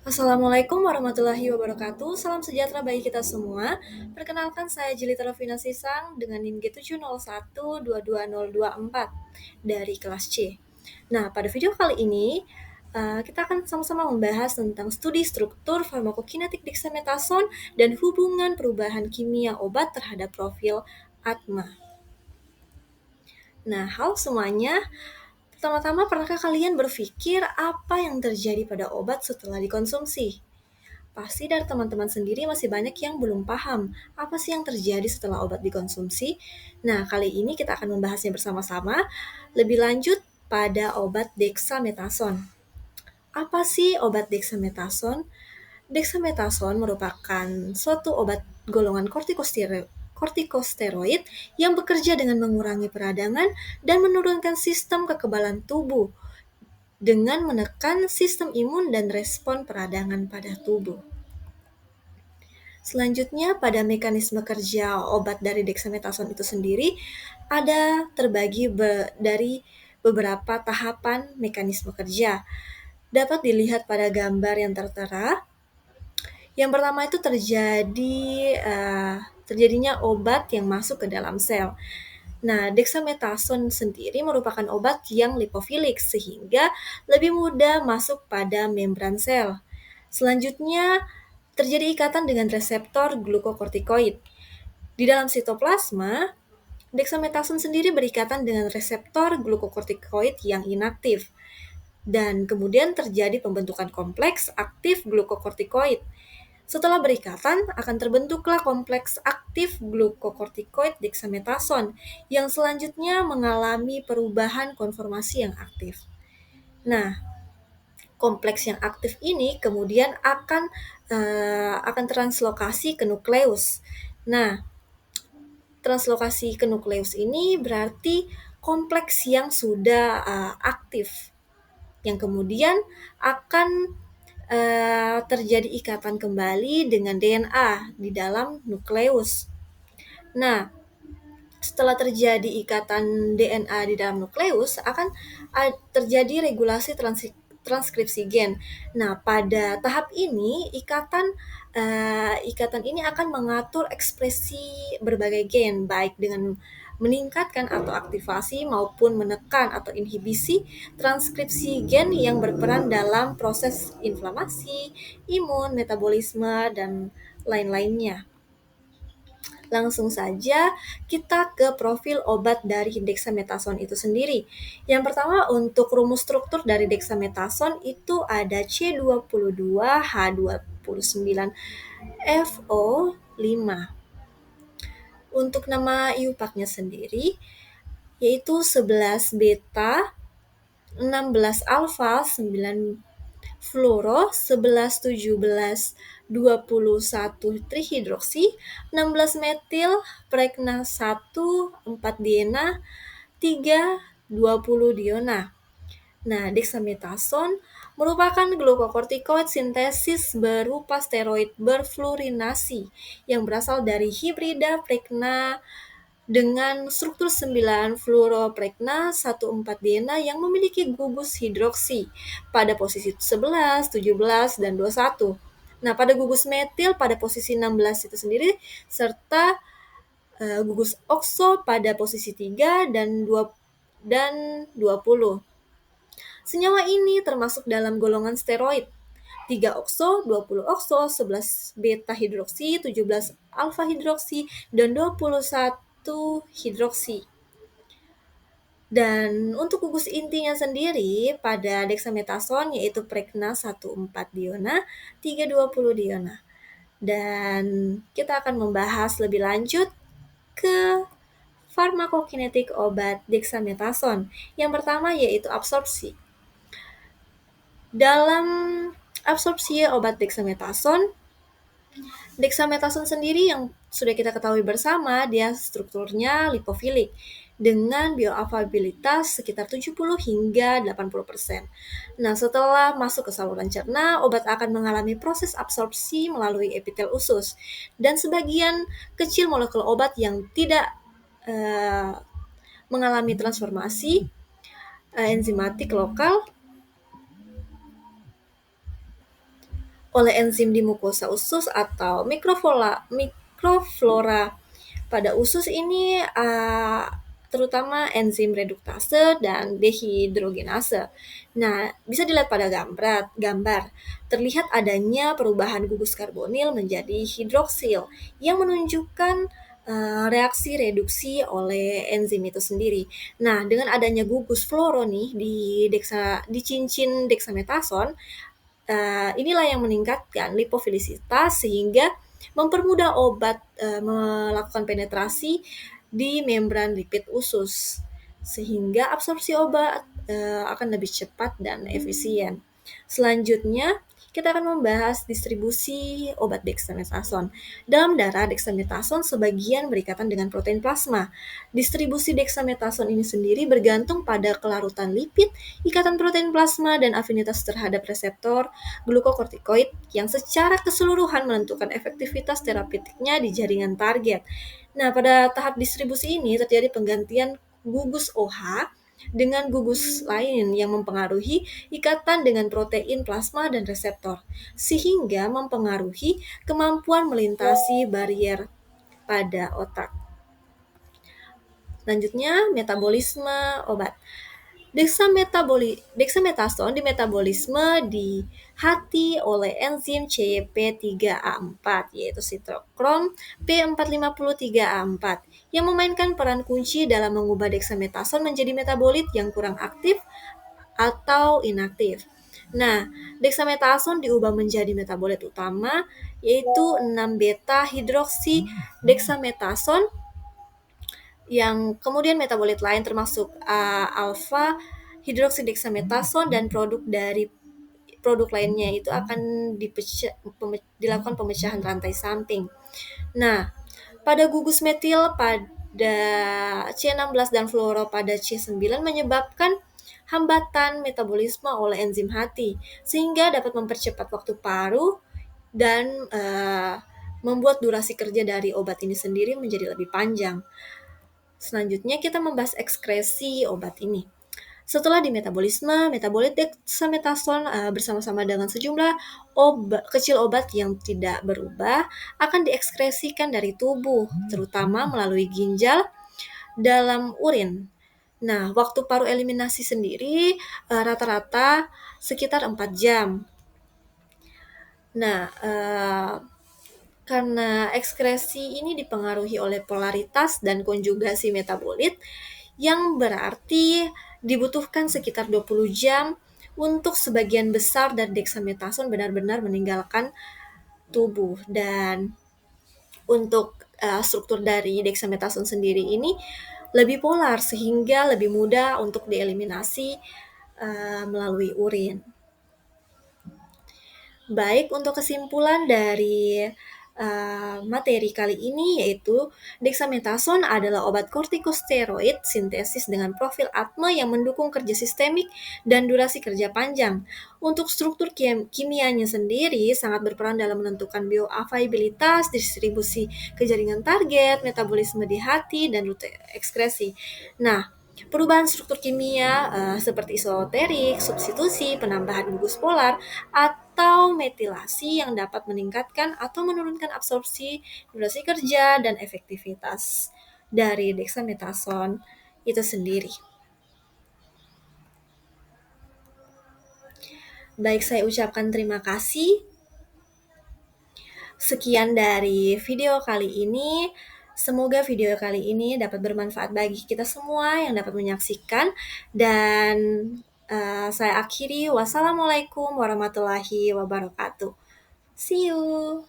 Assalamualaikum warahmatullahi wabarakatuh. Salam sejahtera bagi kita semua. Perkenalkan saya Jelita Rovina Sisang dengan NIM G701222024 dari kelas C. Nah, pada video kali ini kita akan sama-sama membahas tentang studi struktur farmakokinetik dexamethasone dan hubungan perubahan kimia obat terhadap profil atma. Nah, halo semuanya. Pertama-tama, pernahkah kalian berpikir apa yang terjadi pada obat setelah dikonsumsi? Pasti dari teman-teman sendiri masih banyak yang belum paham apa sih yang terjadi setelah obat dikonsumsi. Nah, kali ini kita akan membahasnya bersama-sama. Lebih lanjut pada obat dexamethasone. Apa sih obat dexamethasone? Dexamethasone merupakan suatu obat golongan kortikosteroid yang bekerja dengan mengurangi peradangan dan menurunkan sistem kekebalan tubuh dengan menekan sistem imun dan respon peradangan pada tubuh. Selanjutnya, pada mekanisme kerja obat dari dexamethasone itu sendiri ada terbagi dari beberapa tahapan mekanisme kerja. Dapat dilihat pada gambar yang tertera. Yang pertama itu terjadinya obat yang masuk ke dalam sel. Nah, dexamethasone sendiri merupakan obat yang lipofilik sehingga lebih mudah masuk pada membran sel. Selanjutnya, terjadi ikatan dengan reseptor glukokortikoid. Di dalam sitoplasma, dexamethasone sendiri berikatan dengan reseptor glukokortikoid yang inaktif. Dan kemudian terjadi pembentukan kompleks aktif glukokortikoid. Setelah berikatan, akan terbentuklah kompleks aktif glukokortikoid dexamethasone yang selanjutnya mengalami perubahan konformasi yang aktif. Nah, kompleks yang aktif ini kemudian akan translokasi ke nukleus. Nah, translokasi ke nukleus ini berarti kompleks yang sudah aktif, yang kemudian akan terjadi ikatan kembali dengan DNA di dalam nukleus. Nah, setelah terjadi ikatan DNA di dalam nukleus, akan terjadi regulasi transkripsi gen. Nah, pada tahap ini ikatan ini akan mengatur ekspresi berbagai gen, baik dengan meningkatkan atau aktivasi maupun menekan atau inhibisi transkripsi gen yang berperan dalam proses inflamasi, imun, metabolisme, dan lain-lainnya. Langsung saja kita ke profil obat dari dexamethasone itu sendiri. Yang pertama, untuk rumus struktur dari dexamethasone itu ada C22H29FO5. Untuk nama IUPAC-nya sendiri yaitu 11 beta, 16 alfa, 9 fluoro, 11 17 21 trihidroksi, 16 metil, pregna 1, 4 diena, 3 20 diona. Nah, dexamethasone merupakan glukokortikoid sintesis berupa steroid berfluorinasi yang berasal dari hibrida pregna dengan struktur 9 fluoropregna 1,4 diena yang memiliki gugus hidroksi pada posisi 11, 17, dan 21. Nah, pada gugus metil pada posisi 16 itu sendiri serta gugus okso pada posisi 3 dan 20. Senyawa ini termasuk dalam golongan steroid. 3 okso, 20 okso, 11 beta hidroksi, 17 alfa hidroksi, dan 21 hidroksi. Dan untuk gugus intinya sendiri pada dexamethasone yaitu pregna 1,4 diona, 3,20 diona. Dan kita akan membahas lebih lanjut ke farmakokinetik obat dexamethasone. Yang pertama yaitu absorpsi. Dalam absorpsi obat dexamethasone sendiri yang sudah kita ketahui bersama, dia strukturnya lipofilik dengan bioavailabilitas sekitar 70 hingga 80%. Nah, setelah masuk ke saluran cerna, obat akan mengalami proses absorpsi melalui epitel usus dan sebagian kecil molekul obat yang tidak mengalami transformasi enzimatik lokal oleh enzim di mukosa usus atau mikroflora pada usus ini, terutama enzim reduktase dan dehidrogenase. Nah, bisa dilihat pada gambar. Terlihat adanya perubahan gugus karbonil menjadi hidroksil yang menunjukkan reaksi reduksi oleh enzim itu sendiri. Nah, dengan adanya gugus fluoro nih di cincin dexamethasone, inilah yang meningkatkan lipofilisitas sehingga mempermudah obat melakukan penetrasi di membran lipid usus, sehingga absorpsi obat akan lebih cepat dan efisien. Selanjutnya, kita akan membahas distribusi obat dexamethasone. Dalam darah, dexamethasone sebagian berikatan dengan protein plasma. Distribusi dexamethasone ini sendiri bergantung pada kelarutan lipid, ikatan protein plasma, dan afinitas terhadap reseptor glukokortikoid yang secara keseluruhan menentukan efektivitas terapeutiknya di jaringan target. Nah, pada tahap distribusi ini terjadi penggantian gugus OH dengan gugus lain yang mempengaruhi ikatan dengan protein plasma dan reseptor, sehingga mempengaruhi kemampuan melintasi barier pada otak. Selanjutnya, metabolisme obat. Dexamethasone dimetabolisme di hati oleh enzim CYP3A4 yaitu sitokrom P453A4 yang memainkan peran kunci dalam mengubah dexamethasone menjadi metabolit yang kurang aktif atau inaktif. Nah, dexamethasone diubah menjadi metabolit utama yaitu 6 beta hidroksi dexamethasone yang kemudian metabolit lain termasuk alfa hidroksidexamethasone dan produk lainnya itu akan dilakukan pemecahan rantai samping. Nah, pada gugus metil pada C16 dan fluoro pada C9 menyebabkan hambatan metabolisme oleh enzim hati sehingga dapat mempercepat waktu paruh dan membuat durasi kerja dari obat ini sendiri menjadi lebih panjang. Selanjutnya kita membahas ekskresi obat ini. Setelah dimetabolisme, metabolit dexamethasone bersama-sama dengan sejumlah kecil obat yang tidak berubah akan diekskresikan dari tubuh, terutama melalui ginjal dalam urin. Nah, waktu paru eliminasi sendiri rata-rata sekitar 4 jam. Nah, karena ekskresi ini dipengaruhi oleh polaritas dan konjugasi metabolit, yang berarti dibutuhkan sekitar 20 jam untuk sebagian besar dari dexamethasone benar-benar meninggalkan tubuh. Dan untuk struktur dari dexamethasone sendiri ini lebih polar sehingga lebih mudah untuk dieliminasi melalui urin. Baik, untuk kesimpulan dari materi kali ini yaitu dexamethasone adalah obat kortikosteroid sintesis dengan profil ATME yang mendukung kerja sistemik dan durasi kerja panjang. Untuk struktur kimianya sendiri sangat berperan dalam menentukan bioavailabilitas, distribusi ke jaringan target, metabolisme di hati, dan rute ekskresi. Nah, perubahan struktur kimia seperti isoterik, substitusi, penambahan gugus polar, atau metilasi yang dapat meningkatkan atau menurunkan absorpsi, durasi kerja, dan efektivitas dari dexamethasone itu sendiri. Baik, saya ucapkan terima kasih. Sekian dari video kali ini. Semoga video kali ini dapat bermanfaat bagi kita semua yang dapat menyaksikan. Dan saya akhiri. Wassalamualaikum warahmatullahi wabarakatuh. See you.